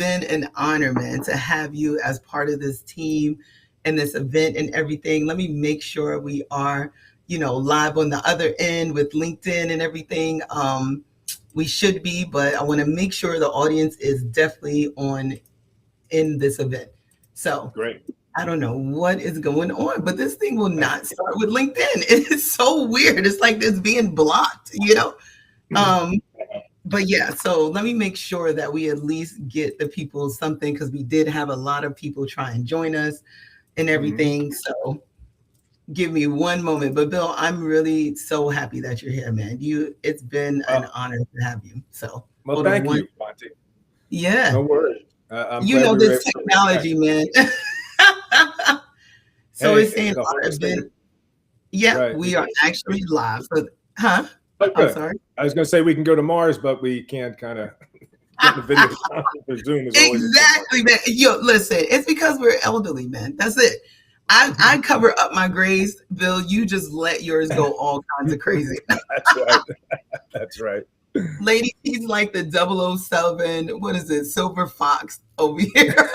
been an honor, man, to have you as part of this team and this event and everything. Let me make sure we are, live on the other end with LinkedIn and everything. We should be, but I want to make sure the audience is definitely on in this event. So Great. I don't know what is going on, but this thing will not start with LinkedIn. It is so weird. It's like it's being blocked. Um, but yeah, so let me make sure that we at least get the people something, because we did have a lot of people try and join us and everything. So give me one moment. But Bill, I'm really so happy that you're here, man. It's been an honor to have you. So well, thank you, Vonti. Yeah. No worries. I'm glad we this technology, man. So hey, it's saying we are actually live. So, huh? Okay. I'm sorry. I was going to say we can go to Mars, but we can't kind of get the video for Zoom. Is Exactly, man. Yo, listen, it's because we're elderly, man. That's it. I cover up my grays, Bill. You just let yours go all kinds of crazy. That's right. That's right. Lady, he's like the 007, what is it, Silver Fox over here.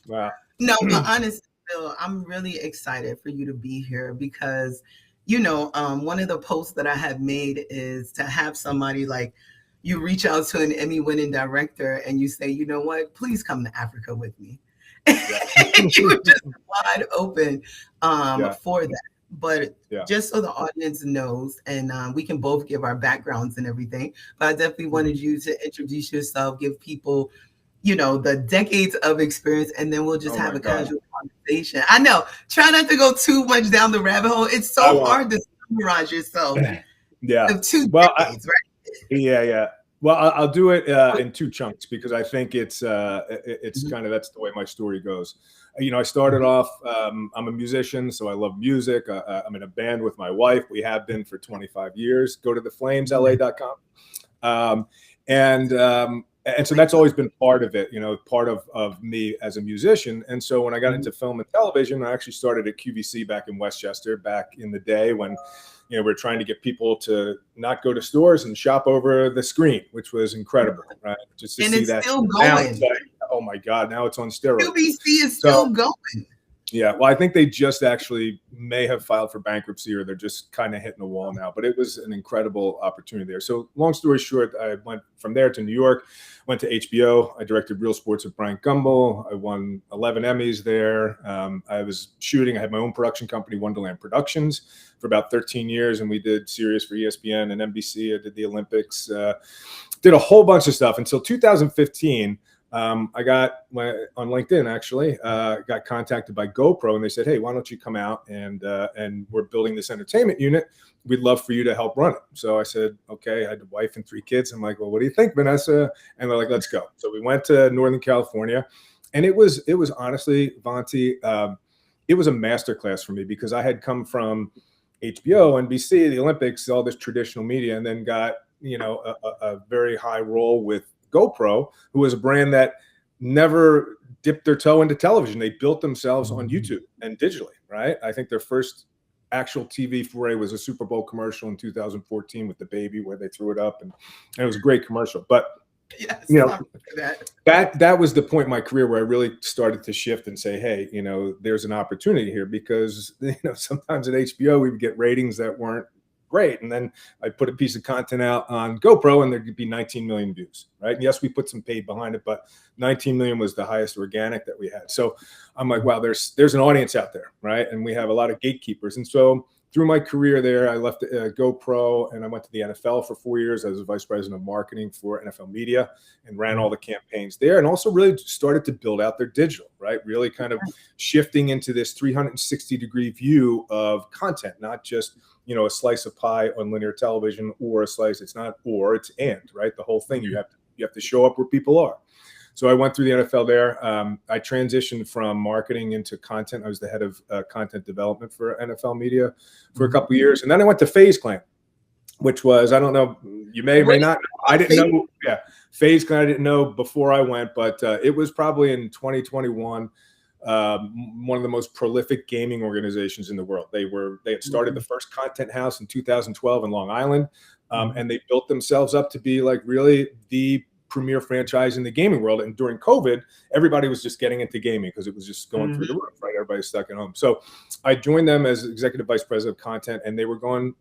Wow. No, but honestly, Bill, I'm really excited for you to be here because, one of the posts that I have made is to have somebody like you reach out to an Emmy-winning director and you say, you know what, please come to Africa with me. Yeah. You were just wide open for that. But just so the audience knows, and we can both give our backgrounds and everything, but I definitely wanted you to introduce yourself, give people, the decades of experience, and then we'll just have a casual conversation. I know, try not to go too much down the rabbit hole. It's so hard to summarize yourself. Of 2 decades, right? Yeah. Well, I'll do it in 2 chunks because I think it's kind of, that's the way my story goes. I started off, I'm a musician, so I love music. I'm in a band with my wife. We have been for 25 years. Go to theflamesla.com. And so that's always been part of it, part of me as a musician. And so when I got into film and television, I actually started at QVC back in Westchester back in the day when, we're trying to get people to not go to stores and shop over the screen, which was incredible, right? Just to see that. Still going. Like, oh my God, now it's on steroids. QVC is still going. Yeah, well, I think they just actually may have filed for bankruptcy or they're just kind of hitting a wall now, but it was an incredible opportunity there. So long story short, I went from there to New York, went to HBO. I directed Real Sports with Brian Gumbel. I won 11 Emmys there. I was shooting. I had my own production company, Wonderland Productions, for about 13 years, and we did series for ESPN and NBC. I did the Olympics, did a whole bunch of stuff until 2015. I got on LinkedIn, actually, got contacted by GoPro and they said, hey, why don't you come out and we're building this entertainment unit. We'd love for you to help run it. So I said, okay. I had a wife and 3 kids. I'm like, well, what do you think, Vanessa? And they're like, let's go. So we went to Northern California and it was honestly, Vonti, it was a masterclass for me because I had come from HBO, NBC, the Olympics, all this traditional media, and then got, a very high role with GoPro, who was a brand that never dipped their toe into television. They built themselves on YouTube and digitally, right? I think their first actual TV foray was a Super Bowl commercial in 2014 with the baby where they threw it up, and it was a great commercial. But yes, that was the point in my career where I really started to shift and say, hey, there's an opportunity here because sometimes at HBO we would get ratings that weren't great. And then I put a piece of content out on GoPro and there'd be 19 million views, right? And yes, we put some paid behind it, but 19 million was the highest organic that we had. So I'm like, wow, there's an audience out there, right? And we have a lot of gatekeepers. And so through my career there, I left GoPro and I went to the NFL for 4 years. I was the vice president of marketing for NFL Media and ran all the campaigns there, and also really started to build out their digital, right? Really kind of shifting into this 360-degree view of content, not just, a slice of pie on linear television or a slice. It's not or, it's and, right? The whole thing, you have to show up where people are. So I went through the NFL there. I transitioned from marketing into content. I was the head of content development for NFL Media for a couple of years. And then I went to FaZe Clan, which was, I don't know, you may or may not. I didn't know. Yeah, FaZe Clan, I didn't know before I went, but it was probably in 2021, one of the most prolific gaming organizations in the world. They had started the first content house in 2012 in Long Island. And they built themselves up to be like really the premier franchise in the gaming world. And during COVID, everybody was just getting into gaming because it was just going through the roof, right? Everybody's stuck at home. So I joined them as executive vice president of content, and they were going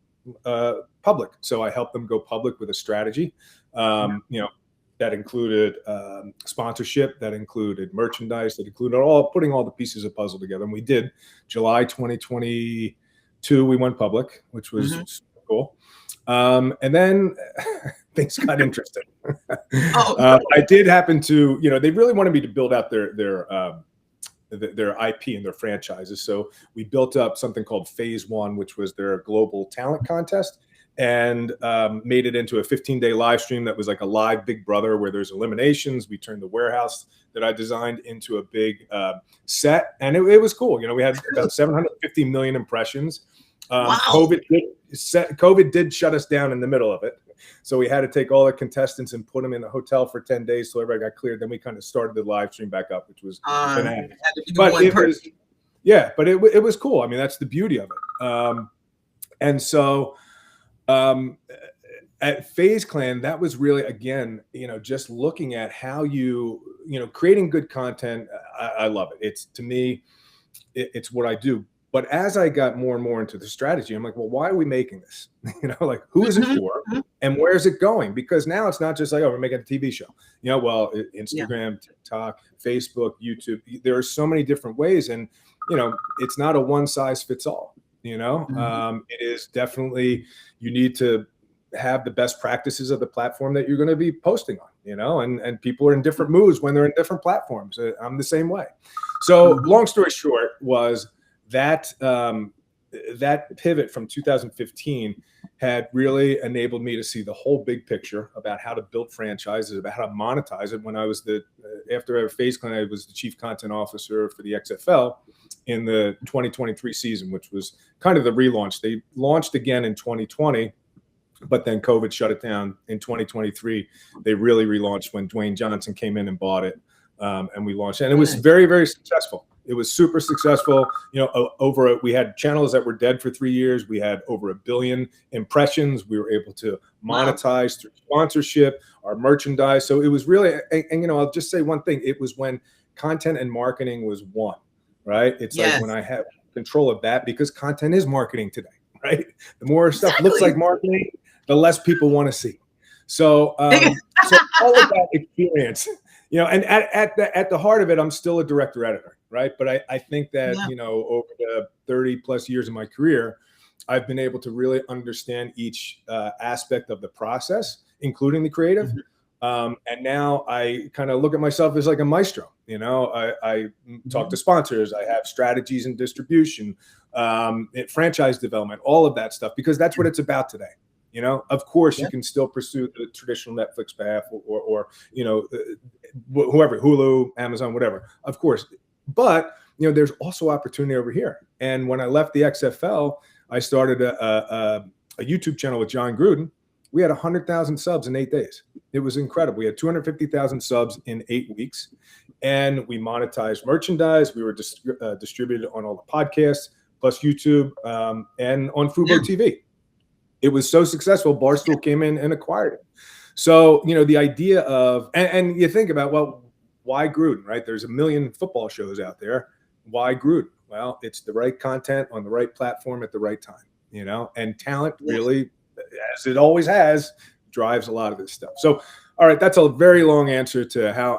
public. So I helped them go public with a strategy, that included sponsorship, that included merchandise, that included putting all the pieces of puzzle together. And we did. July 2022, we went public, which was super cool. And then things got interesting. I did happen to, they really wanted me to build out their IP and their franchises. So we built up something called Phase 1, which was their global talent contest, and made it into a 15-day live stream that was like a live Big Brother where there's eliminations. We turned the warehouse that I designed into a big set, and it was cool. We had about 750 million impressions. Wow. COVID did shut us down in the middle of it. So we had to take all the contestants and put them in a hotel for 10 days so everybody got cleared. Then we kind of started the live stream back up, which was bananas. But it was cool. I mean, that's the beauty of it. And so at FaZe Clan, that was really, again, just looking at how creating good content. I love it. It's, to me, it's what I do. But as I got more and more into the strategy, I'm like, well, why are we making this? Like, who is it for, and where is it going? Because now it's not just like, oh, we're making a TV show. Instagram, TikTok, Facebook, YouTube. There are so many different ways, and it's not a one size fits all. It is definitely, you need to have the best practices of the platform that you're going to be posting on. And people are in different moods when they're in different platforms. I'm the same way. So long story short was that pivot from 2015 had really enabled me to see the whole big picture about how to build franchises, about how to monetize it. When I was after FaZe Clan, I was the chief content officer for the XFL in the 2023 season, which was kind of the relaunch. They launched again in 2020, but then COVID shut it down in 2023. They really relaunched when Dwayne Johnson came in and bought it, and we launched. And it was very, very successful. It was super successful. We had channels that were dead for 3 years. We had over 1 billion impressions. We were able to monetize through sponsorship, our merchandise. So it was really, and I'll just say one thing. It was when content and marketing was one, right? It's like when I have control of that, because content is marketing today, right? The more stuff looks like marketing, the less people want to see. So, so all of that experience, and at the heart of it, I'm still a director editor, right? But I think that, over the 30 plus years of my career, I've been able to really understand each aspect of the process, including the creative. And now I kind of look at myself as like a maestro. I talk to sponsors, I have strategies and distribution, franchise development, all of that stuff, because that's what it's about today. Of course, you can still pursue the traditional Netflix path or whoever, Hulu, Amazon, whatever, of course. But, there's also opportunity over here. And when I left the XFL, I started a YouTube channel with John Gruden. We had 100,000 subs in 8 days. It was incredible. We had 250,000 subs in 8 weeks, and we monetized merchandise. We were distributed on all the podcasts, plus YouTube, and on Fubo TV. It was so successful, Barstool came in and acquired it. So, the idea of, and you think about, well, why Gruden, right? There's 1 million football shows out there. Why Gruden? Well, it's the right content on the right platform at the right time, and talent really, as it always has, drives a lot of this stuff. So, all right, that's a very long answer to how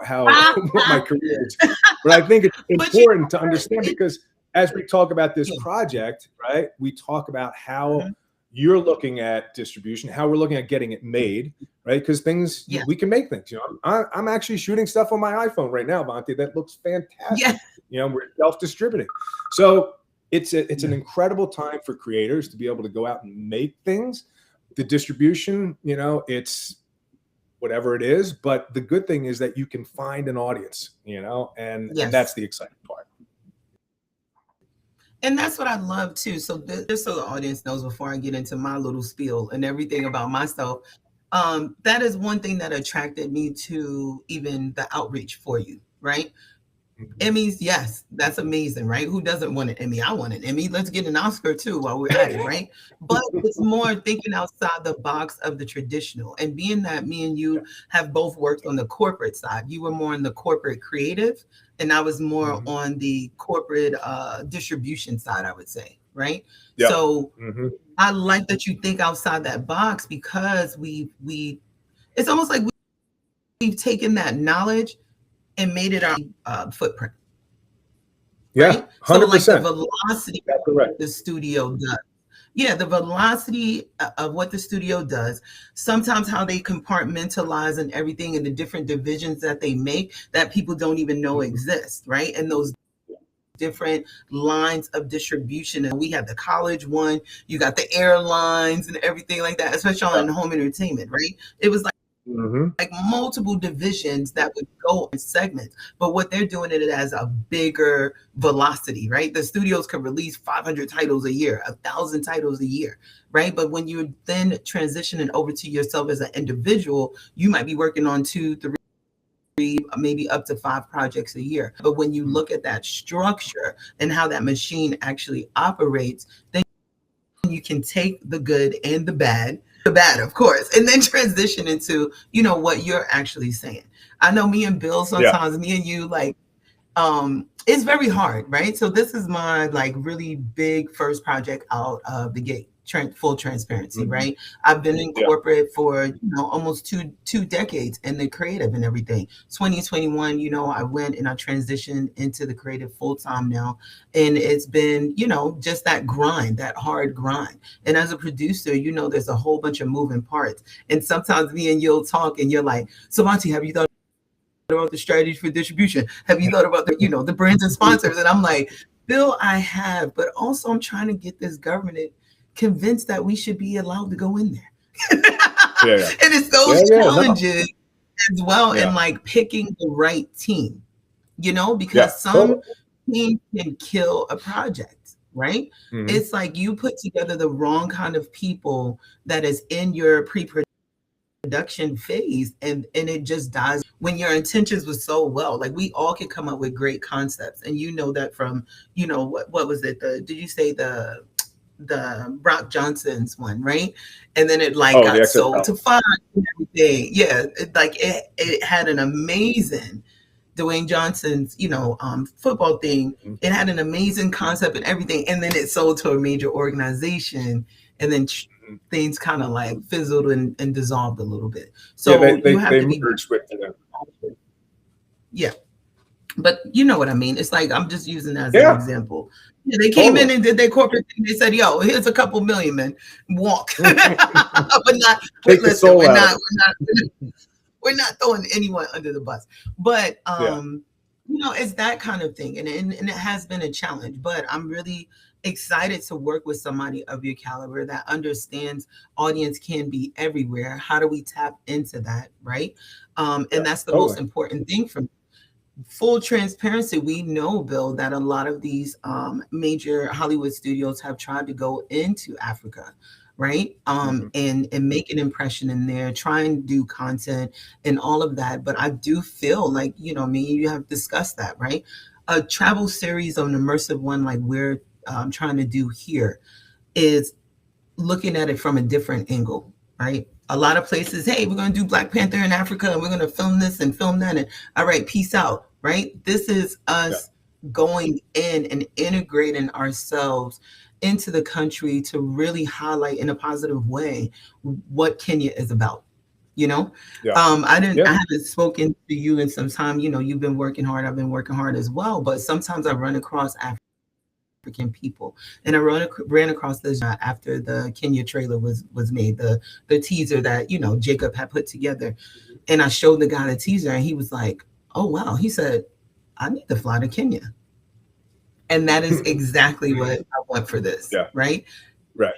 what my career is. But I think it's important to understand, because as we talk about this project, right, we talk about how you're looking at distribution, how we're looking at getting it made, right? Because things, we can make things. I'm actually shooting stuff on my iPhone right now, Vonti, that looks fantastic. We're self-distributing. So it's an incredible time for creators to be able to go out and make things. The distribution, it's whatever it is. But the good thing is that you can find an audience, and that's the exciting part. And that's what I love too. So just so the audience knows, before I get into my little spiel and everything about myself, that is one thing that attracted me to even the outreach for you, right? Emmys, yes, that's amazing, right? Who doesn't want an Emmy? I want an Emmy. Let's get an Oscar too while we're at it, right? But it's more thinking outside the box of the traditional. And being that me and you have both worked on the corporate side, you were more on the corporate creative, and I was more on the corporate distribution side, I would say, right? Yeah. So I like that you think outside that box, because we it's almost like we've taken that knowledge and made it our footprint. Yeah, right? 100%. So like the velocity That's correct. the studio does. Yeah, the velocity of what the studio does, sometimes how they compartmentalize and everything in the different divisions that they make that people don't even know exist, right? And those different lines of distribution. And we have the college one, you got the airlines and everything like that, especially on home entertainment, right? It was like multiple divisions that would go in segments, but what they're doing it as a bigger velocity, right? The studios can release 500 titles a year, 1,000 titles a year, right? But when you're then transitioning over to yourself as an individual, you might be working on 2, 3, maybe up to 5 projects a year. But when you look at that structure and how that machine actually operates, then you can take the good and the bad, of course, and then transition into, what you're actually saying. I know me and Bill, sometimes me and you, like, it's very hard, right? So this is my like really big first project out of the gate, full transparency, right? I've been in corporate for, almost two decades in the creative and everything. 2021, I went and I transitioned into the creative full time now. And it's been, just that grind, that hard grind. And as a producer, there's a whole bunch of moving parts. And sometimes me and you'll talk and you're like, so Vonti, have you thought about the strategies for distribution? Have you thought about the brands and sponsors? And I'm like, Bill, I have, but also I'm trying to get this government convinced that we should be allowed to go in there. And it's those challenges as well, and like picking the right team, because some team can kill a project, right? It's like you put together the wrong kind of people that is in your pre-production phase, and it just dies when your intentions were so well. Like, we all can come up with great concepts, and that from what was it, did you say the Brock Johnson's one, right? And then it got sold to Fox and everything. Yeah, it had an amazing Dwayne Johnson's football thing. It had an amazing concept and everything, and then it sold to a major organization, and then things kind of like fizzled and dissolved a little bit. So you have to be with them. Yeah, but you know what I mean. It's like, I'm just using that as an example. Yeah, they came in and did their corporate thing. They said, "Yo, here's a couple million, man. Walk." But not. Listen, we're not throwing anyone under the bus. But it's that kind of thing, and it has been a challenge. But I'm really excited to work with somebody of your caliber that understands audience can be everywhere. How do we tap into that, right? And that's the most important thing for me. Full transparency, we know, Bill, that a lot of these major Hollywood studios have tried to go into Africa, right? And make an impression in there, try and do content and all of that. But I do feel like, me and you have discussed that, right? A travel series, an immersive one like we're trying to do here, is looking at it from a different angle, right? A lot of places, hey, we're going to do Black Panther in Africa, and we're going to film this and film that, and all right, peace out, right? This is us going in and integrating ourselves into the country to really highlight in a positive way what Kenya is about. I haven't spoken to you in some time. You've been working hard. I've been working hard as well. But sometimes I run across African people, and I ran across this after the Kenya trailer was made, the teaser that Jacob had put together, and I showed the guy the teaser, and he was like, "Oh wow!" He said, "I need to fly to Kenya," and that is exactly what I want for this. Right?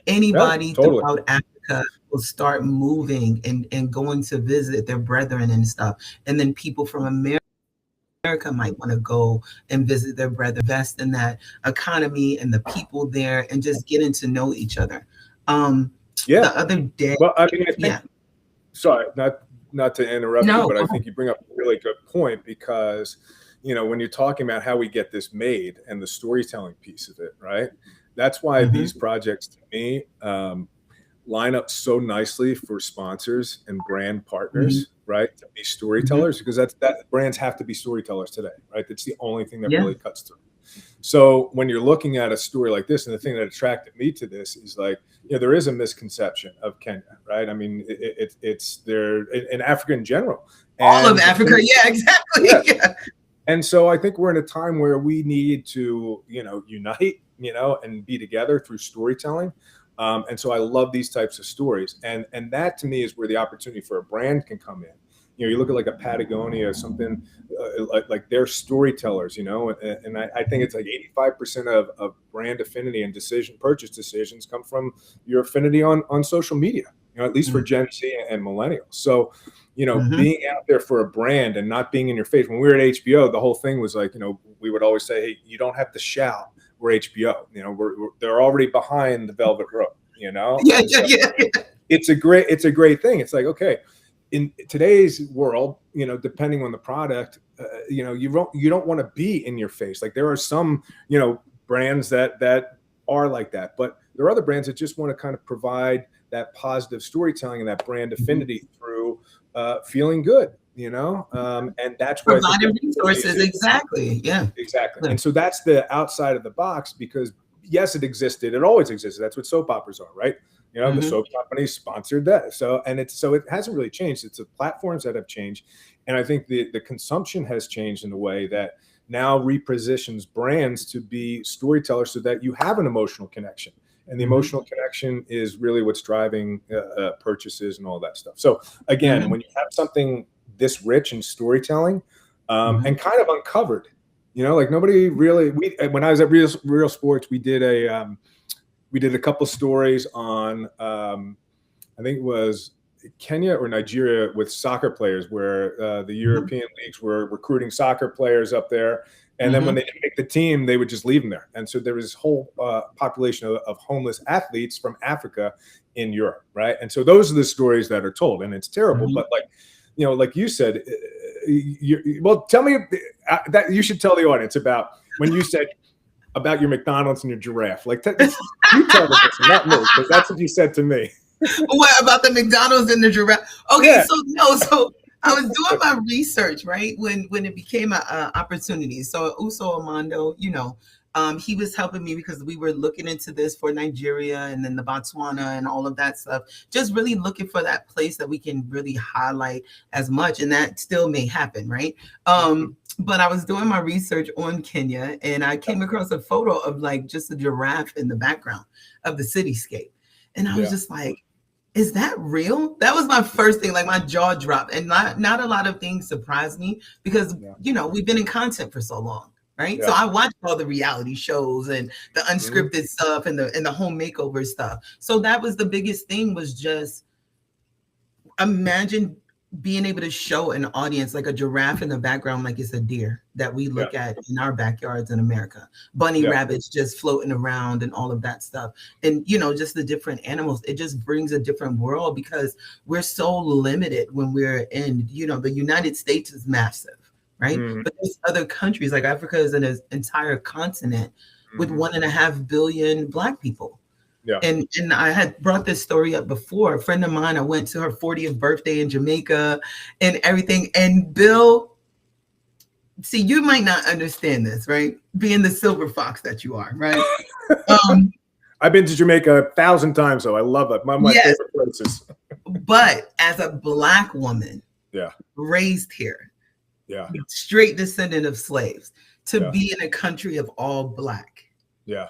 Anybody throughout Africa will start moving and going to visit their brethren and stuff, and then people from America might want to go and visit their brother, invest in that economy and the people there, and just getting to know each other. The other day, well, I mean, I think, sorry, not to interrupt you, but I think you bring up a really good point, because when you're talking about how we get this made and the storytelling piece of it, right? That's why these projects to me line up so nicely for sponsors and brand partners, right? To be storytellers, because that brands have to be storytellers today, right? That's the only thing that really cuts through. So when you're looking at a story like this, and the thing that attracted me to this is like, there is a misconception of Kenya, right? I mean, it's there in Africa in general. All of Africa, exactly. Yeah. And so I think we're in a time where we need to, unite, and be together through storytelling. And so I love these types of stories. And that to me is where the opportunity for a brand can come in. You look at like a Patagonia or something like they're storytellers, and I think it's like 85% of brand affinity and purchase decisions come from your affinity on social media, at least for Gen Z and millennials. So, being out there for a brand and not being in your face. When we were at HBO, the whole thing was like, we would always say, hey, you don't have to shout. We're HBO. They're already behind the velvet rope. Yeah. It's a great thing. It's like, okay, in today's world, depending on the product, you don't want to be in your face. Like there are some, brands that are like that, but there are other brands that just want to kind of provide that positive storytelling and that brand affinity through feeling good, and that's where providing resources. Exactly. Yeah. Exactly. And so that's the outside of the box, because yes, it existed. It always existed. That's what soap operas are, right? The soap companies sponsored that. So it hasn't really changed. It's the platforms that have changed. And I think the consumption has changed in a way that now repositions brands to be storytellers so that you have an emotional connection. And the emotional connection is really what's driving purchases and all that stuff. So again, when you have something this rich in storytelling and kind of uncovered, like nobody really, when I was at Real Sports, we did a couple stories on, I think it was Kenya or Nigeria with soccer players, where the European leagues were recruiting soccer players up there. And then when they didn't make the team, they would just leave them there. And so there was this whole population of homeless athletes from Africa in Europe, right? And so those are the stories that are told, and it's terrible. But like you said, well, tell me that you should tell the audience about when you said about your McDonald's and your giraffe. Like, you tell them this, not me, because that's what you said to me. What about the McDonald's and the giraffe? Okay, so I was doing my research, right, when it became an opportunity. So Uso Amando, he was helping me because we were looking into this for Nigeria and then the Botswana and all of that stuff. Just really looking for that place that we can really highlight as much, and that still may happen, right? But I was doing my research on Kenya, and I came across a photo of like just a giraffe in the background of the cityscape, and I was just like, is that real? That was my first thing, like my jaw dropped. And not a lot of things surprised me because, we've been in content for so long, right? Yeah. So I watched all the reality shows and the unscripted stuff and the home makeover stuff. So that was the biggest thing, was just imagine being able to show an audience like a giraffe in the background, like it's a deer that we look at in our backyards in America, bunny rabbits just floating around and all of that stuff. And, just the different animals, it just brings a different world because we're so limited when we're in, the United States is massive, right? But there's other countries, like Africa is an entire continent with 1.5 billion Black people. Yeah. And I had brought this story up before. A friend of mine, I went to her 40th birthday in Jamaica and everything. And Bill, see, you might not understand this, right? Being the silver fox that you are, right? I've been to Jamaica 1,000 times, though. I love it. One of my favorite places. But as a Black woman, raised here, straight descendant of slaves, to be in a country of all Black. Yeah.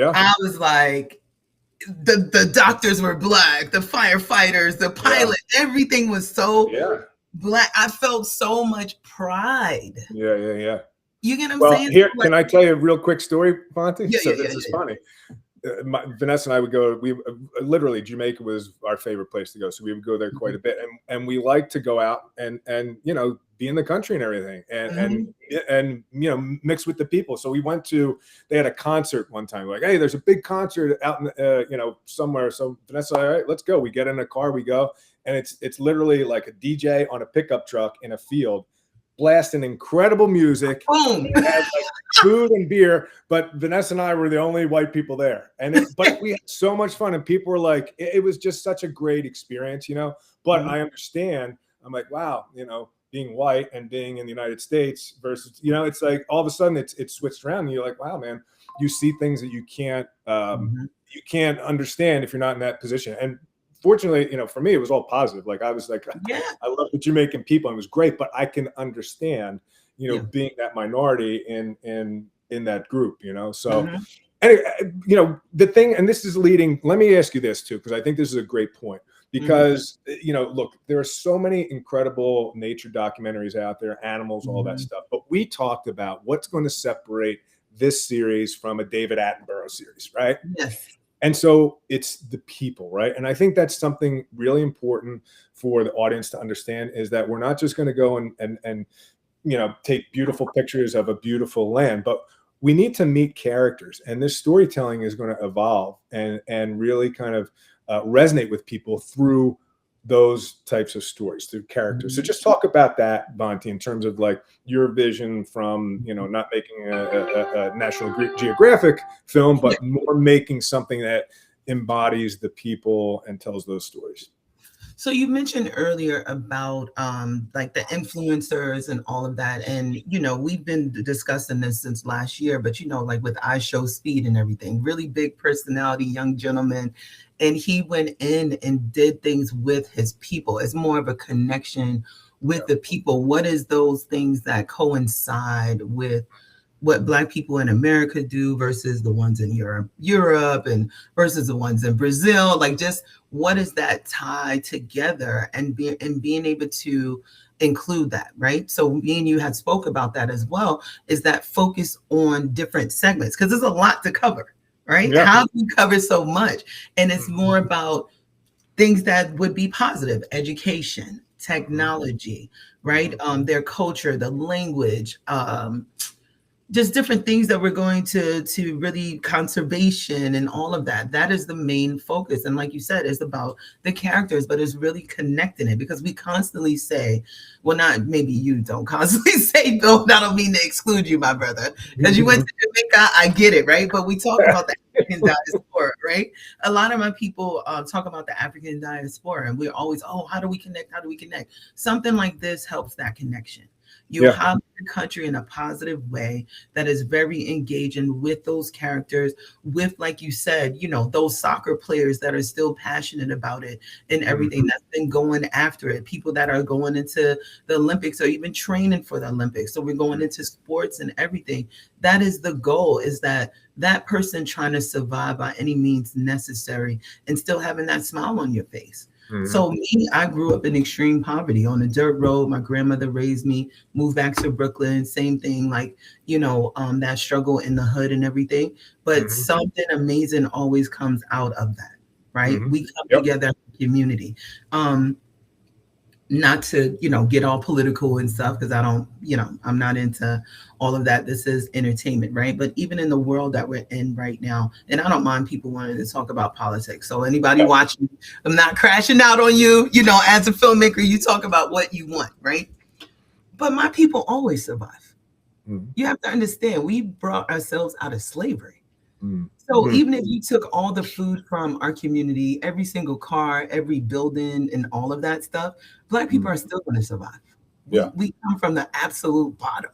I was like, the doctors were Black, the firefighters, the pilot, everything was so Black. I felt so much pride. Yeah. You get what I'm saying? Here, can I tell you a real quick story, Vonti? This is funny. Vanessa and I would go, literally Jamaica was our favorite place to go. So we would go there quite a bit. And we like to go out and be in the country and everything and mix with the people. So we they had a concert one time. Like, hey, there's a big concert out in, somewhere. So Vanessa, all right, let's go. We get in a car, we go. And it's literally like a DJ on a pickup truck in a field blasting incredible music. Boom. They had like food and beer, but Vanessa and I were the only white people there. But we had so much fun, and people were like, it was just such a great experience, you know. But I understand. I'm like, wow, you know, being white and being in the United States versus, you know, it's like all of a sudden it's switched around, and you're like, wow, man, you see things that you can't understand if you're not in that position. And fortunately, you know, for me, it was all positive. Like I was like, I love the Jamaican people, and it was great, but I can understand, you know, being that minority in that group, you know. So anyway, you know, the thing, and this is leading, let me ask you this too, because I think this is a great point. Because, you know, look, there are so many incredible nature documentaries out there, animals, all that stuff. But we talked about what's going to separate this series from a David Attenborough series, right? Yes. And so it's the people, right? And I think that's something really important for the audience to understand, is that we're not just going to go and you know, take beautiful pictures of a beautiful land, but we need to meet characters. And this storytelling is going to evolve and really kind of resonate with people through those types of stories, through characters. So just talk about that, Vonti, in terms of like your vision from, you know, not making a National Geographic film, but more making something that embodies the people and tells those stories. So you mentioned earlier about like the influencers and all of that. And, you know, we've been discussing this since last year, but, you know, like with I Show Speed and everything, really big personality, young gentleman. And he went in and did things with his people. It's more of a connection with the people. What is those things that coincide with what Black people in America do versus the ones in Europe and versus the ones in Brazil? Like, just what is that tie together, and being able to include that, right? So me and you had spoke about that as well, is that focus on different segments, because there's a lot to cover, right? How do you cover so much? And it's more about things that would be positive: education, technology, right? Their culture, the language, just different things that we're going to really, conservation and all of that. That is the main focus. And like you said, it's about the characters, but it's really connecting it, because we constantly say, well, not, maybe you don't constantly say, Bill, I don't mean to exclude you, my brother, because you went to Jamaica, I get it, right? But we talk about the African diaspora, right? A lot of my people talk about the African diaspora, and we're always, oh, how do we connect? How do we connect? Something like this helps that connection. You highlight the country in a positive way that is very engaging with those characters, with, like you said, you know, those soccer players that are still passionate about it and everything, that's been going after it. People that are going into the Olympics or even training for the Olympics. So we're going into sports and everything. That is the goal, is that person trying to survive by any means necessary and still having that smile on your face. So me, I grew up in extreme poverty on a dirt road. My grandmother raised me, moved back to Brooklyn, same thing, like, you know, that struggle in the hood and everything. But something amazing always comes out of that, right? We come together as a community. Not to, you know, get all political and stuff, because I don't, you know, I'm not into all of that. This is entertainment, right? But even in the world that we're in right now, and I don't mind people wanting to talk about politics. So anybody watching, I'm not crashing out on you. You know, as a filmmaker, you talk about what you want, right? But my people always survive. You have to understand, we brought ourselves out of slavery. So even if you took all the food from our community, every single car, every building, and all of that stuff, Black people are still going to survive. We come from the absolute bottom.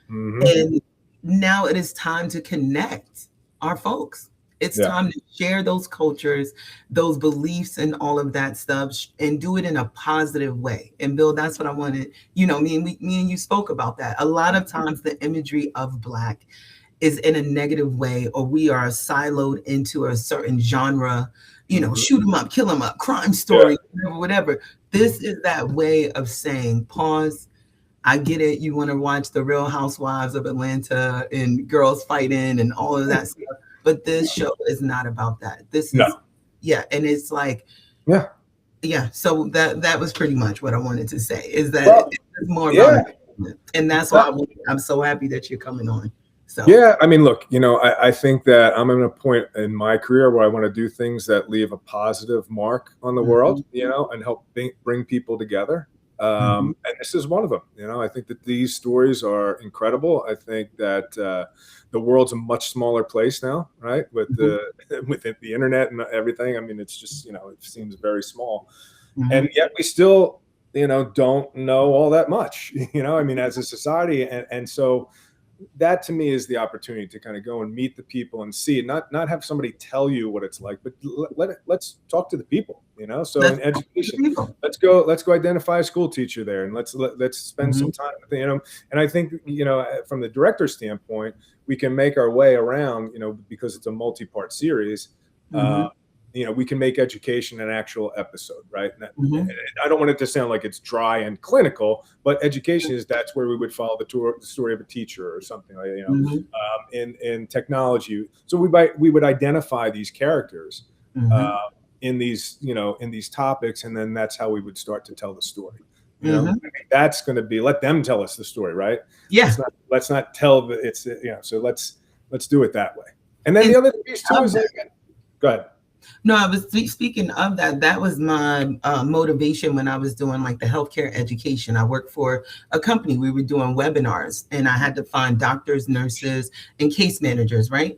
And now it is time to connect our folks. It's time to share those cultures, those beliefs, and all of that stuff, and do it in a positive way. And Bill, that's what I wanted. You know, me and you spoke about that. A lot of times the imagery of Black is in a negative way, or we are siloed into a certain genre, you know, shoot 'em up, kill 'em up, crime story, whatever. This is that way of saying, pause. I get it. You want to watch the Real Housewives of Atlanta and girls fighting and all of that stuff. But this show is not about that. This is, and it's like, so that was pretty much what I wanted to say, is that it's more about it. And that's why I'm so happy that you're coming on. So. Yeah, I mean, look, you know, I think that I'm at a point in my career where I want to do things that leave a positive mark on the world, you know, and help bring people together. And this is one of them. I think that these stories are incredible. I think that the world's a much smaller place now, right? With with the internet and everything. I mean, it's just, it seems very small. And yet we still, don't know all that much, I mean, as a society. And so that to me is the opportunity to kind of go and meet the people and see, not have somebody tell you what it's like, but let's talk to the people, so in education, let's go identify a school teacher there, and let's spend some time with them, and I think, from the director's standpoint, we can make our way around, because it's a multi-part series. We can make education an actual episode, right? And I don't want it to sound like it's dry and clinical, but education that's where we would follow the story of a teacher or something like, in technology. So we would identify these characters in these topics, and then that's how we would start to tell the story. I think that's going to be, let them tell us the story, right? Yeah. Let's not tell so let's do it that way. And then the other piece too is go ahead. No, I was speaking of that. That was my motivation when I was doing like the healthcare education. I worked for a company. We were doing webinars, and I had to find doctors, nurses, and case managers, right?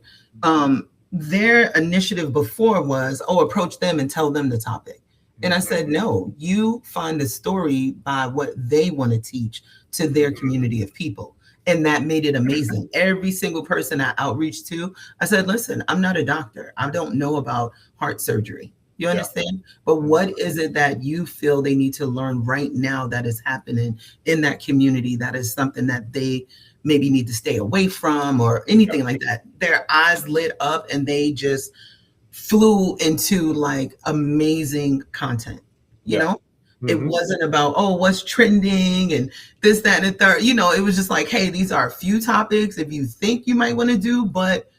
Their initiative before was, approach them and tell them the topic. And I said, no, you find the story by what they want to teach to their community of people. And that made it amazing. Every single person I outreached to, I said, listen, I'm not a doctor. I don't know about heart surgery. You understand? But what is it that you feel they need to learn right now that is happening in that community, that is something that they maybe need to stay away from or anything like that? Their eyes lit up and they just flew into like amazing content, you know? It wasn't about, what's trending and this, that, and the third. It was just like, hey, these are a few topics if you think you might want to do, but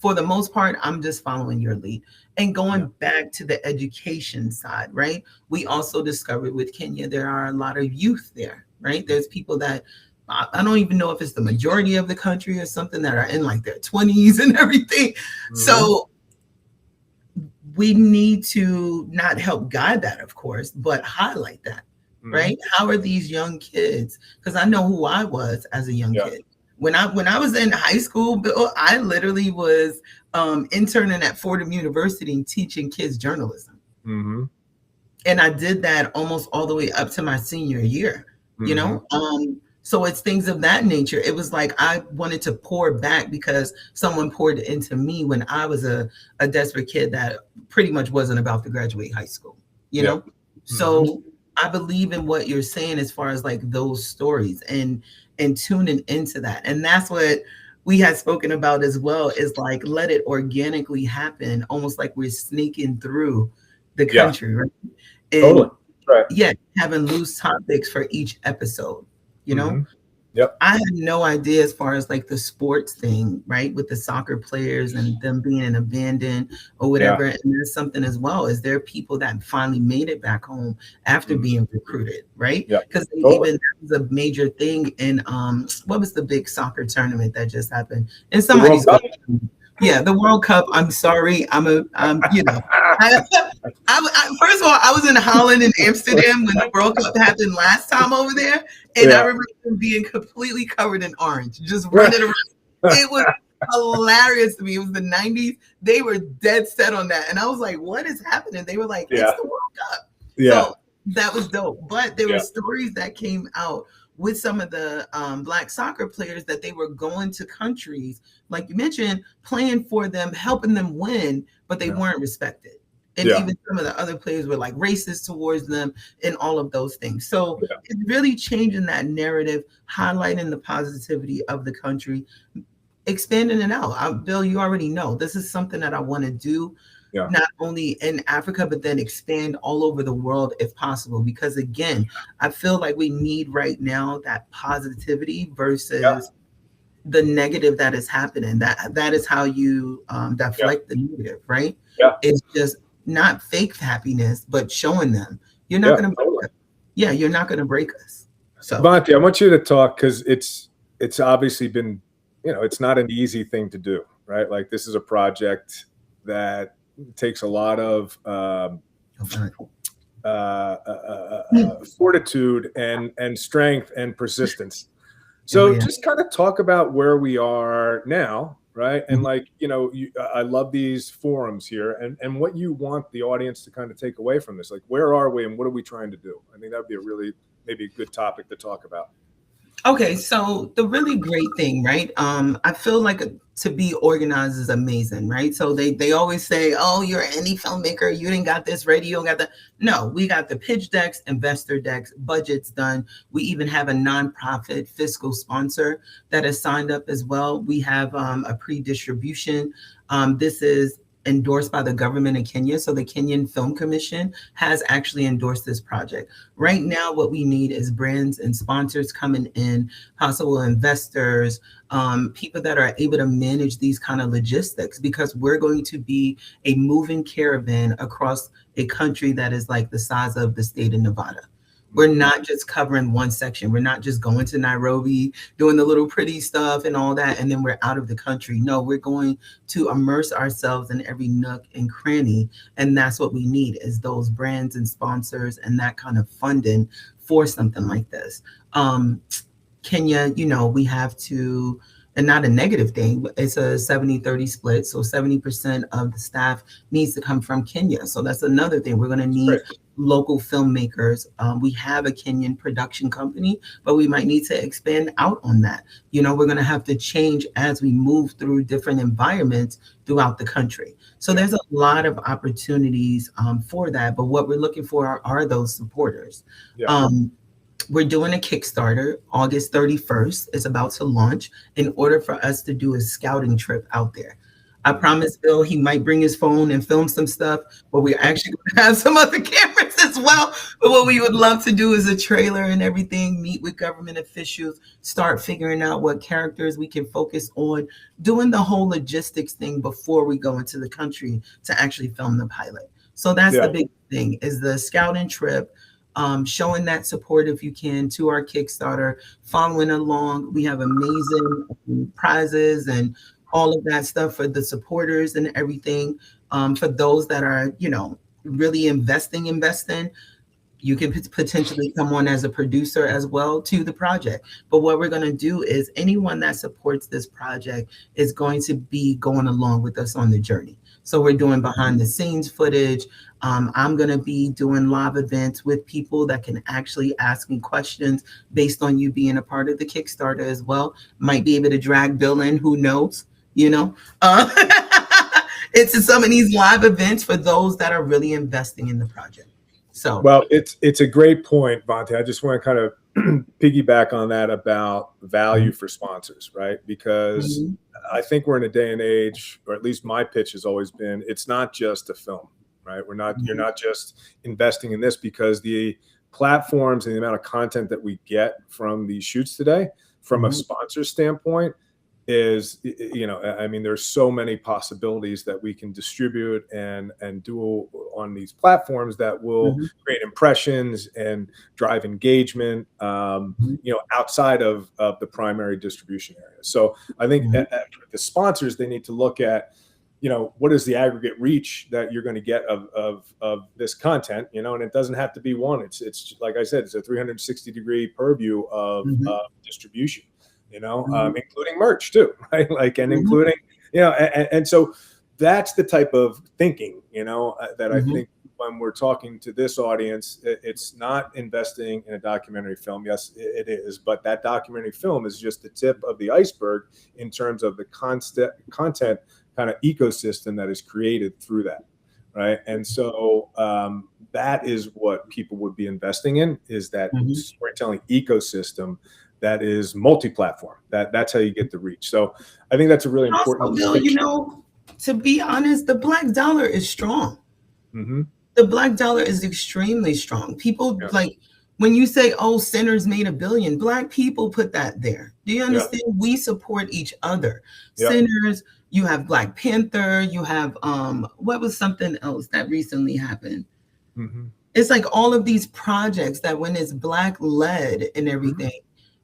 for the most part, I'm just following your lead. And going back to the education side, right? We also discovered with Kenya, there are a lot of youth there, right? There's people that, I don't even know if it's the majority of the country or something, that are in like their 20s and everything. So we need to not help guide that, of course, but highlight that, right? How are these young kids? Because I know who I was as a young kid. When I was in high school, Bill, I literally was interning at Fordham University teaching kids journalism. And I did that almost all the way up to my senior year, so it's things of that nature. It was like I wanted to pour back because someone poured into me when I was a desperate kid that pretty much wasn't about to graduate high school, you know? So I believe in what you're saying as far as like those stories and tuning into that. And that's what we had spoken about as well, is like, let it organically happen, almost like we're sneaking through the country, right? And totally. Right. Having loose topics for each episode. Yep. I had no idea as far as like the sports thing, right? With the soccer players and them being in abandoned or whatever. And there's something as well. Is there people that finally made it back home after being recruited, right? Because even that was a major thing in what was the big soccer tournament that just happened? And somebody's the World Cup. I'm sorry. First of all, I was in Holland and Amsterdam when the World Cup happened last time over there. And I remember them being completely covered in orange, just running around. It was hilarious to me. It was the 90s. They were dead set on that. And I was like, what is happening? They were like, it's the World Cup. So that was dope. But there were stories that came out with some of the Black soccer players that they were going to countries, like you mentioned, playing for them, helping them win, but they weren't respected. And even some of the other players were like racist towards them and all of those things. So it's really changing that narrative, highlighting the positivity of the country, expanding it out. Bill, you already know this is something that I want to do, not only in Africa, but then expand all over the world if possible. Because again, I feel like we need right now that positivity versus the negative that is happening. That is how you deflect the negative, right? It's just not fake happiness, but showing them you're not going to break us. You're not going to break us. So Vonti, I want you to talk, because it's obviously been, it's not an easy thing to do, right? Like, this is a project that takes a lot of fortitude and strength and persistence. So just kind of talk about where we are now, right? And like, I love these forums here, and what you want the audience to kind of take away from this. Like, where are we and what are we trying to do? I think that'd be maybe a good topic to talk about. Okay, so the really great thing, right? I feel like to be organized is amazing, right? So they always say, "Oh, you're an indie filmmaker. You didn't got this ready. You don't got that." No, we got the pitch decks, investor decks, budgets done. We even have a nonprofit fiscal sponsor that is signed up as well. We have a pre-distribution. This is endorsed by the government of Kenya. So the Kenyan Film Commission has actually endorsed this project. Right now, what we need is brands and sponsors coming in, possible investors, people that are able to manage these kind of logistics, because we're going to be a moving caravan across a country that is like the size of the state of Nevada. We're not just covering one section. We're not just going to Nairobi, doing the little pretty stuff and all that, and then we're out of the country. No, we're going to immerse ourselves in every nook and cranny. And that's what we need, is those brands and sponsors and that kind of funding for something like this. Kenya, we have to, and not a negative thing, it's a 70-30 split. So 70% of the staff needs to come from Kenya. So that's another thing. We're going to need local filmmakers. We have a Kenyan production company, but we might need to expand out on that. We're going to have to change as we move through different environments throughout the country. So there's a lot of opportunities for that. But what we're looking for are those supporters. We're doing a Kickstarter, August 31st. It's about to launch, in order for us to do a scouting trip out there. I promised Bill he might bring his phone and film some stuff, but we're actually going to have some other cameras as well. But what we would love to do is a trailer and everything, meet with government officials, start figuring out what characters we can focus on, doing the whole logistics thing before we go into the country to actually film the pilot. So that's the big thing, is the scouting trip. Showing that support, if you can, to our Kickstarter, following along. We have amazing prizes and all of that stuff for the supporters and everything. For those that are, really investing, you can potentially come on as a producer as well to the project. But what we're going to do is anyone that supports this project is going to be going along with us on the journey. So we're doing behind the scenes footage. I'm going to be doing live events with people that can actually ask me questions based on you being a part of the Kickstarter as well. Might be able to drag Bill in, who knows, It's some of these live events for those that are really investing in the project. So, well, it's a great point, Vonti. I just want to kind of piggyback on that about value for sponsors, right? Because I think we're in a day and age, or at least my pitch has always been, it's not just a film, right? You're not just investing in this, because the platforms and the amount of content that we get from these shoots today, from a sponsor standpoint, is, there's so many possibilities that we can distribute and do on these platforms that will create impressions and drive engagement, outside of the primary distribution area. So I think the sponsors, they need to look at, what is the aggregate reach that you're going to get of this content, and it doesn't have to be one. It's like I said, it's a 360-degree purview of distribution. Including merch too, right? Including, and so that's the type of thinking, that I think when we're talking to this audience, it's not investing in a documentary film. Yes, it is, but that documentary film is just the tip of the iceberg in terms of the content kind of ecosystem that is created through that, right? And so that is what people would be investing in, is that storytelling ecosystem that is multi-platform. That's how you get the reach. So I think that's a really important. Also, Bill, to be honest, the Black dollar is strong. The Black dollar is extremely strong. People like when you say, "Oh, Sinners made $1 billion," Black people put that there. Do you understand? We support each other. Sinners. You have Black Panther. You have what was something else that recently happened? It's like all of these projects that, when it's Black led and everything.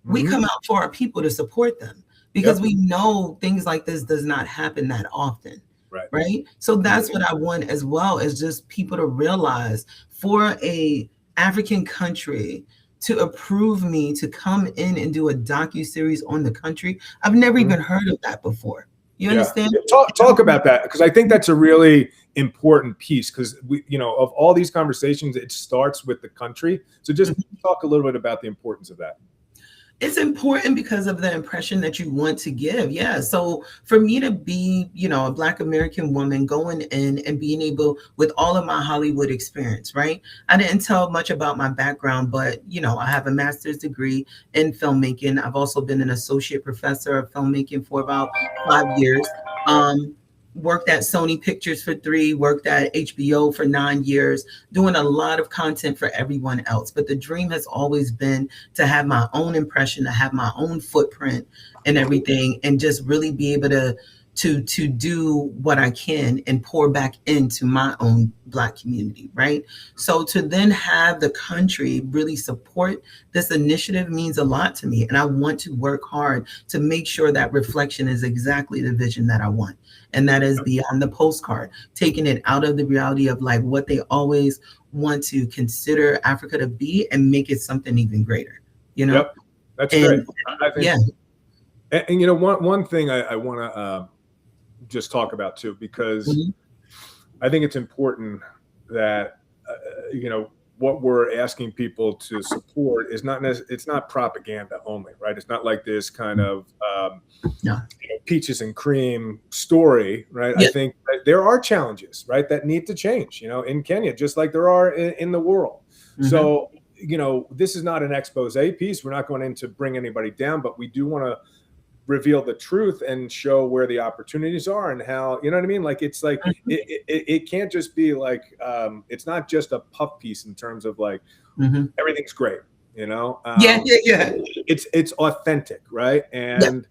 We come out for our people to support them, because we know things like this does not happen that often. Right. So that's what I want as well, is just people to realize for a African country to approve me to come in and do a docu-series on the country. I've never even heard of that before. You understand? Talk about that, because I think that's a really important piece, because we, you know, of all these conversations, it starts with the country. So just talk a little bit about the importance of that. It's important because of the impression that you want to give. Yeah. So for me to be, you know, a Black American woman going in and being able, with all of my Hollywood experience, right? I didn't tell much about my background, but, you know, I have a master's degree in filmmaking. I've also been an associate professor of filmmaking for about 5 years. Worked at Sony Pictures for 3, worked at HBO for 9 years, doing a lot of content for everyone else. But the dream has always been to have my own impression, to have my own footprint and everything, and just really be able to do what I can and pour back into my own Black community, right? So to then have the country really support this initiative means a lot to me. And I want to work hard to make sure that reflection is exactly the vision that I want. And that is beyond the postcard, taking it out of the reality of like what they always want to consider Africa to be and make it something even greater, you know? Yep. That's great. I think, and you know, one thing I want to just talk about too, because I think it's important that, you know, what we're asking people to support is it's not propaganda only, right? It's not like this kind of you know, peaches and cream story, right? I think that there are challenges, right, that need to change, you know, in Kenya, just like there are in the world. So, you know, this is not an expose piece. We're not going in to bring anybody down, but we do want to reveal the truth and show where the opportunities are and how, you know what I mean? Like, it's like, it can't just be like, it's not just a puff piece in terms of like, everything's great, you know? It's authentic, right? And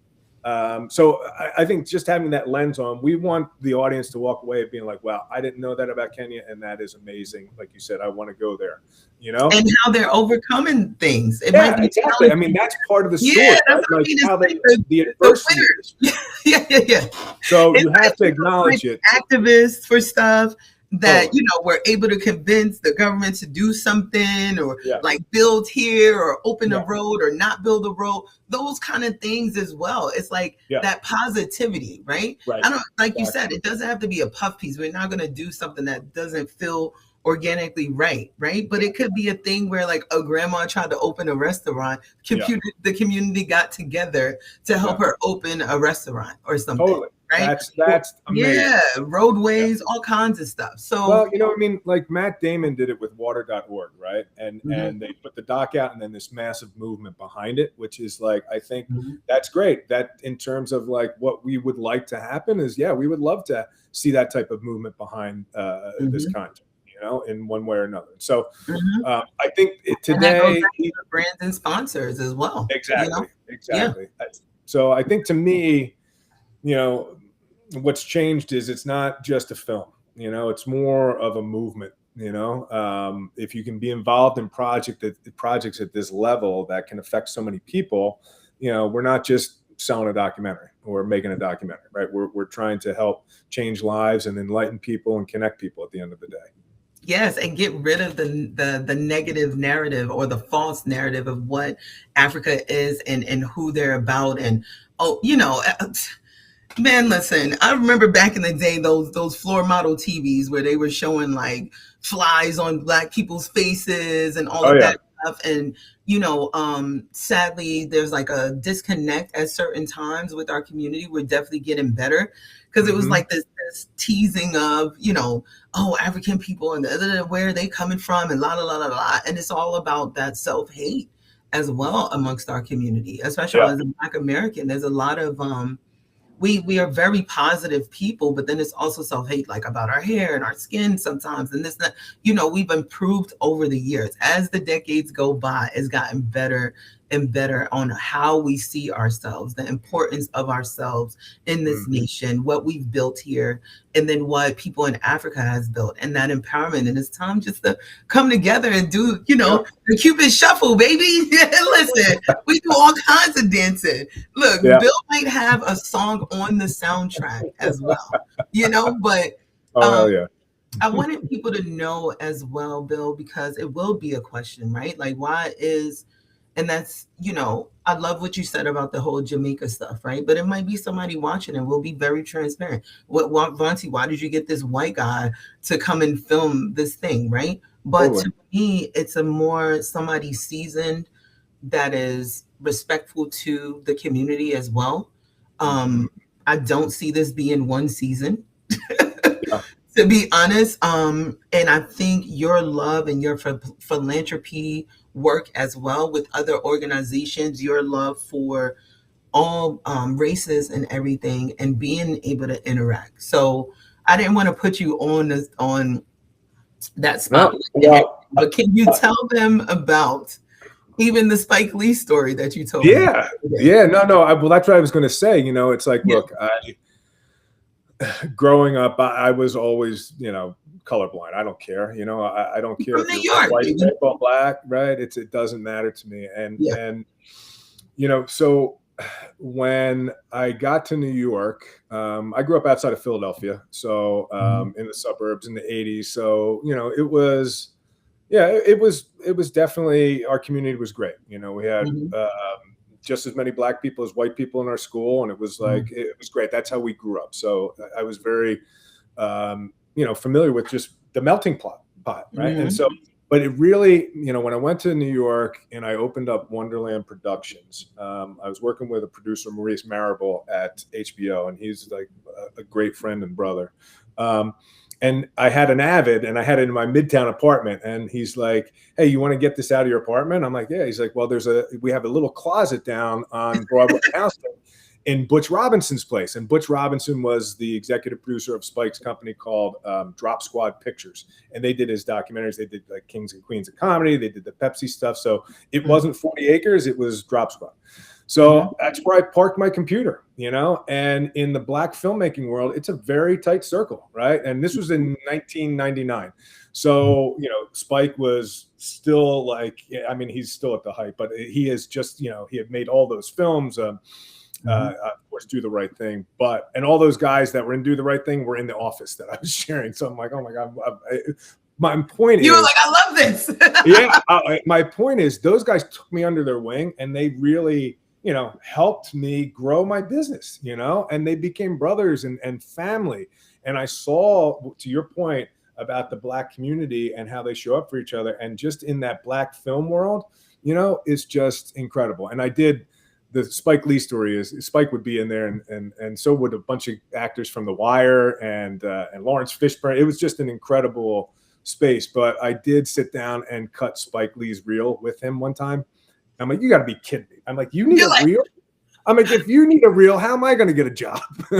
so I think just having that lens on, we want the audience to walk away being like, wow, I didn't know that about Kenya, and that is amazing. Like you said, I want to go there, you know? And how they're overcoming things. It might be exactly. I mean, that's part of the story. Yeah, that's right? like how the adversity is. So you have to acknowledge it. Activists for stuff that, you know, we're able to convince the government to do something, or like build here, or open a road, or not build a road, those kind of things as well. It's like that positivity, right? I don't, like you said, it doesn't have to be a puff piece. We're not going to do something that doesn't feel organically right? But it could be a thing where like a grandma tried to open a restaurant, the community got together to help her open a restaurant or something. Totally. Right? That's amazing. Yeah, roadways, all kinds of stuff. So, well, you know, I mean, like Matt Damon did it with water.org, right? And and they put the doc out, and then this massive movement behind it, which is like, I think that's great. That in terms of like what we would like to happen is, we would love to see that type of movement behind this content, you know, in one way or another. So I think today, brands and sponsors as well. Exactly. So I think, to me, you know, what's changed is it's not just a film, you know, it's more of a movement, you know. If you can be involved in projects at this level that can affect so many people, you know, we're not just selling a documentary or making a documentary, right? We're trying to help change lives and enlighten people and connect people at the end of the day. Yes, and get rid of the negative narrative or the false narrative of what Africa is and who they're about. And, you know, man, listen, I remember back in the day, those floor model TVs where they were showing like flies on Black people's faces and all of that stuff. And, you know, sadly, there's like a disconnect at certain times with our community. We're definitely getting better, because it was like this teasing of, you know, African people and where are they coming from and la, la, la, la, la. And it's all about that self-hate as well amongst our community, especially as a Black American. There's a lot of, we are very positive people, but then it's also self-hate, like about our hair and our skin sometimes. And this, you know, we've improved over the years. As the decades go by, it's gotten better and better on how we see ourselves, the importance of ourselves in this nation, what we've built here, and then what people in Africa has built, and that empowerment. And it's time just to come together and do, you know, the Cupid shuffle, baby. Listen, we do all kinds of dancing. Look, Bill might have a song on the soundtrack as well, you know, but I wanted people to know as well, Bill, because it will be a question, right? Like, why is, and that's, I love what you said about the whole Jamaica stuff, right? But it might be somebody watching and we'll be very transparent. Vonti, why did you get this white guy to come and film this thing, right? But Totally. to me, it's a more somebody seasoned that is respectful to the community as well. I don't see this being one season. Yeah. To be honest, and I think your love and your philanthropy work as well with other organizations, your love for all races and everything, and being able to interact. So I didn't want to put you on that spot, but can you tell them about even the Spike Lee story that you told me? Yeah, no. Well, that's what I was going to say. It's like, look, growing up, I was always, colorblind. I don't care. I don't care if you're white or black, right? It doesn't matter to me. And so when I got to New York, I grew up outside of Philadelphia, so in the suburbs in the 80s. So it was definitely, our community was great. We had just as many black people as white people in our school, and it was like it was great. That's how we grew up. So I was very familiar with just the melting pot, right? And so, but it really, when I went to New York and I opened up Wonderland Productions, I was working with a producer, Maurice Marable, at HBO, and he's like a great friend and brother. And I had an Avid, and I had it in my Midtown apartment. And he's like, "Hey, you want to get this out of your apartment?" I'm like, "Yeah." He's like, "Well, we have a little closet down on Broadway House in Butch Robinson's place." And Butch Robinson was the executive producer of Spike's company called Drop Squad Pictures. And they did his documentaries. They did like Kings and Queens of Comedy. They did the Pepsi stuff. So it wasn't 40 Acres. It was Drop Squad. So that's where I parked my computer, and in the black filmmaking world, it's a very tight circle, right? And this was in 1999. So, Spike was still like, he's still at the height, but he is just, he had made all those films, of course, Do the Right Thing. And all those guys that were in Do the Right Thing were in the office that I was sharing. So I'm like, oh my God. My point is, you were like, I love this. My point is, those guys took me under their wing, and they really, helped me grow my business, and they became brothers and family. And I saw, to your point about the black community and how they show up for each other, and just in that black film world, is just incredible. And I did the Spike Lee story. Is Spike would be in there, and so would a bunch of actors from The Wire and Lawrence Fishburne. It was just an incredible space. But I did sit down and cut Spike Lee's reel with him one time. I'm like, you got to be kidding me. I'm like, you need a reel? I'm like, if you need a reel, how am I going to get a job? How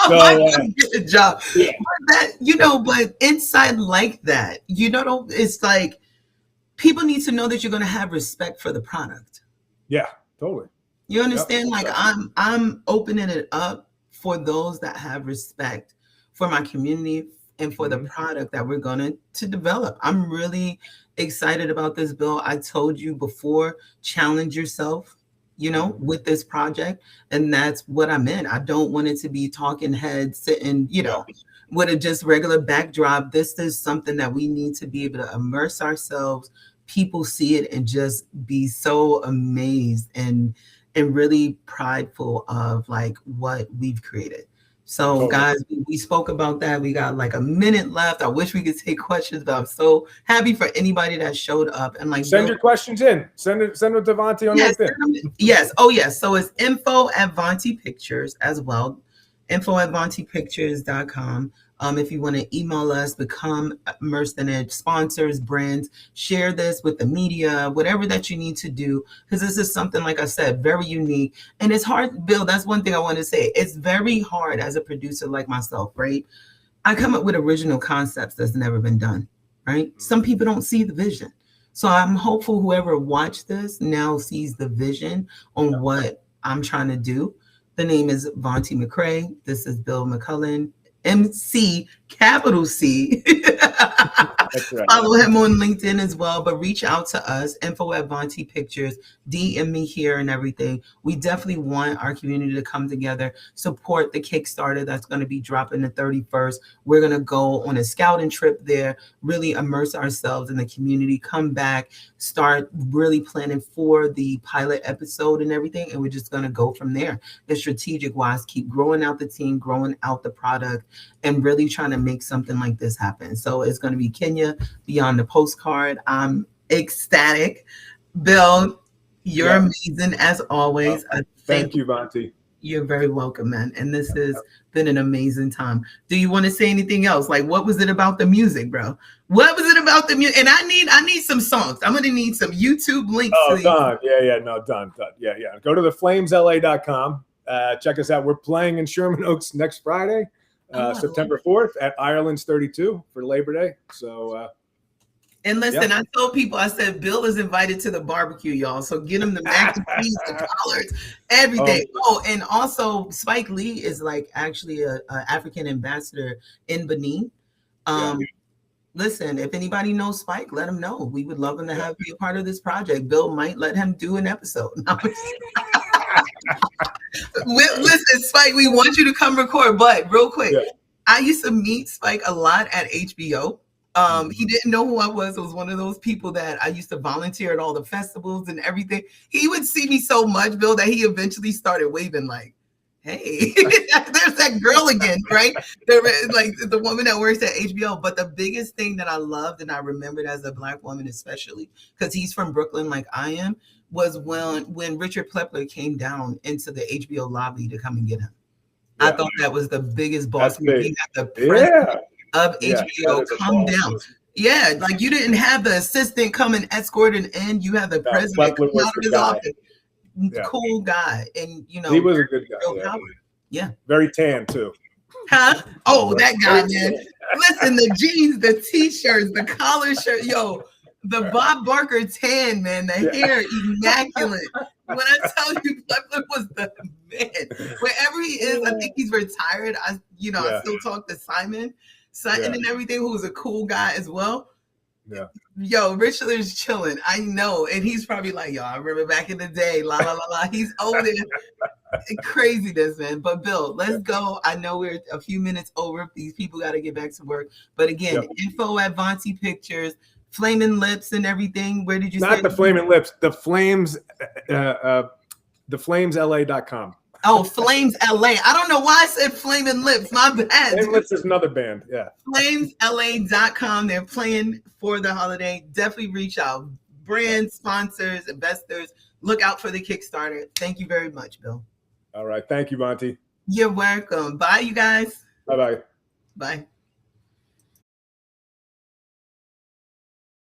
am I going to get a job? Yeah. But inside like that, it's like people need to know that you're going to have respect for the product. Yeah, totally. You understand? Yep. Like I'm opening it up for those that have respect for my community and for the product that we're going to develop. I'm really excited about this, Bill. I told you before, challenge yourself, with this project. And that's what I meant. I don't want it to be talking heads sitting, with a just regular backdrop. This is something that we need to be able to immerse ourselves. People see it and just be so amazed and really prideful of like what we've created. So guys, we spoke about that. We got like a minute left. I wish we could take questions, but I'm so happy for anybody that showed up. And like, send your questions in. Send it to Vonti on LinkedIn. Yes. Oh yes. So it's info@Vonti Pictures as well. info@VontiPictures.com. If you want to email us, become immersed in it, sponsors, brands, share this with the media, whatever that you need to do, because this is something, like I said, very unique. And it's hard, Bill, that's one thing I want to say. It's very hard as a producer like myself, right? I come up with original concepts that's never been done, right? Some people don't see the vision. So I'm hopeful whoever watched this now sees the vision on what I'm trying to do. The name is Vonti McRae. This is Bill McCullough. MC, capital C. That's right. Follow him on LinkedIn as well, but reach out to us, info@Vonti Pictures, DM me here and everything. We definitely want our community to come together, support the Kickstarter that's going to be dropping the 31st. We're going to go on a scouting trip there, really immerse ourselves in the community, come back, start really planning for the pilot episode and everything, and we're just going to go from there. The strategic wise, keep growing out the team, growing out the product, and really trying to make something like this happen. So it's going to be Kenya beyond the postcard. I'm ecstatic. Bill, you're amazing as always. Thank you, Vonti. You're very welcome, man. And this has been an amazing time. Do you want to say anything else? Like, what was it about the music, bro? What was it about the music? And I need some songs. I'm gonna need some YouTube links. Oh, done. Yeah, no, done. Yeah. Go to theflamesla.com. Check us out. We're playing in Sherman Oaks next Friday, September 4th at Ireland's 32 for Labor Day. So, and listen, I told people, I said, Bill is invited to the barbecue, y'all. So get him the mac and cheese, the collards, everything. Oh, and also Spike Lee is like actually a African ambassador in Benin. Listen, if anybody knows Spike, let him know. We would love him to be a part of this project. Bill might let him do an episode. Listen, Spike, we want you to come record, but real quick, I used to meet Spike a lot at HBO. He didn't know who I was. It was one of those people that I used to volunteer at all the festivals and everything. He would see me so much, Bill, that he eventually started waving like, hey, there's that girl again, right? Like the woman that works at HBO. But the biggest thing that I loved and I remembered as a Black woman, especially because he's from Brooklyn like I am, was when Richard Plepler came down into the HBO lobby to come and get him. I thought that was the biggest boss. He had the president of HBO come down. Yeah, like you didn't have the assistant come and escort an in. You have the president come out of his office. Cool guy, and you know he was a good guy. Yeah, very tan too. Huh? Oh, that guy, man. Listen, the jeans, the t-shirts, the collar shirt, yo, the Bob Barker tan, man, the hair immaculate. When I tell you, Plepler was the man. Wherever he is, I think he's retired. I still talk to Simon and everything, who was a cool guy as well. Yeah. Yo, Richard is chilling. I know. And he's probably like, yo, I remember back in the day, la, la, la, la. He's over there. Craziness, man. But Bill, let's go. I know we're a few minutes over. These people got to get back to work. But again, info@Vonti Pictures, Flaming Lips and everything. Where did you say? Not the Flaming Lips, the Flames, theflamesla.com. Oh, Flames LA. I don't know why I said Flaming Lips. My bad. Flaming Lips is another band. Yeah. FlamesLA.com. They're playing for the holiday. Definitely reach out. Brands, sponsors, investors. Look out for the Kickstarter. Thank you very much, Bill. All right. Thank you, Vonti. You're welcome. Bye, you guys. Bye-bye. Bye.